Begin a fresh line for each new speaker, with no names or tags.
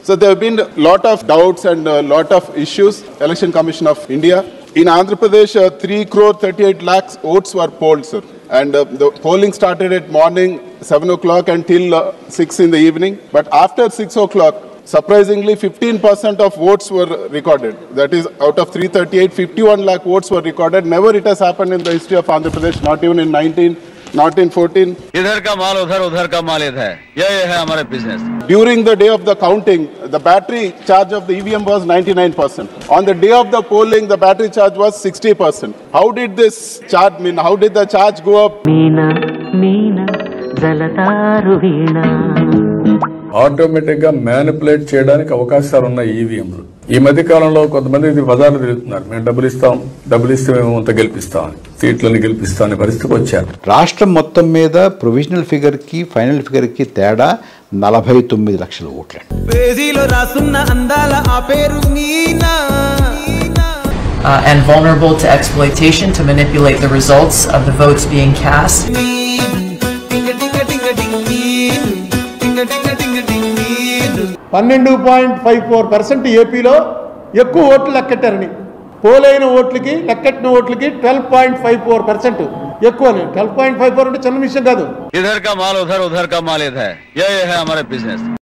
So there have been a lot of doubts and a lot of issues. Election Commission of India. In Andhra Pradesh, 3,38 lakhs votes were polled, sir. And the polling started at morning 7 o'clock until 6 in the evening. But after 6 o'clock, surprisingly, 15% of votes were recorded. That is, out of 338, 51 lakh votes were recorded. Never it has happened in the history of Andhra Pradesh, not even in 1914.
इधर का माल उधर, उधर का माल इधर है. ये है हमारे business.
During the day of the counting, the battery charge of the EVM was 99%. On the day of the polling, the battery charge was 60%. How did this charge mean? How did the charge go up?
Automatic గా manipulate చేయడానికి అవకాశాలు ఉన్నాయి ఈవీఎంలు. ఈ మధ్య కాలంలో కొంతమంది బజార్లు తిరుగుతున్నారు, మేము డబ్బులు ఇస్తే మేము అంత గెలిపిస్తామని, సీట్లను గెలిపిస్తామనే పరిస్థితికి వచ్చారు.
రాష్ట్రం మొత్తం మీద ప్రొవిజనల్ ఫిగర్ కి ఫైనల్ ఫిగర్ కి తేడా 49 లక్షల ఓట్లు.
And vulnerable to exploitation to manipulate the results of the votes being cast.
12.54% ఏపీలో ఎక్కువ ఓట్లు లెక్కెట్టారని, పోలైన ఓట్లకి లెక్కెట్టిన ఓట్లకి 12.54% ఎక్కువ. 12.54 అంటే చిన్న విషయం కాదు.
इधर का माल उधर, उधर का माल इधर है. ये है हमारे बिजनेस.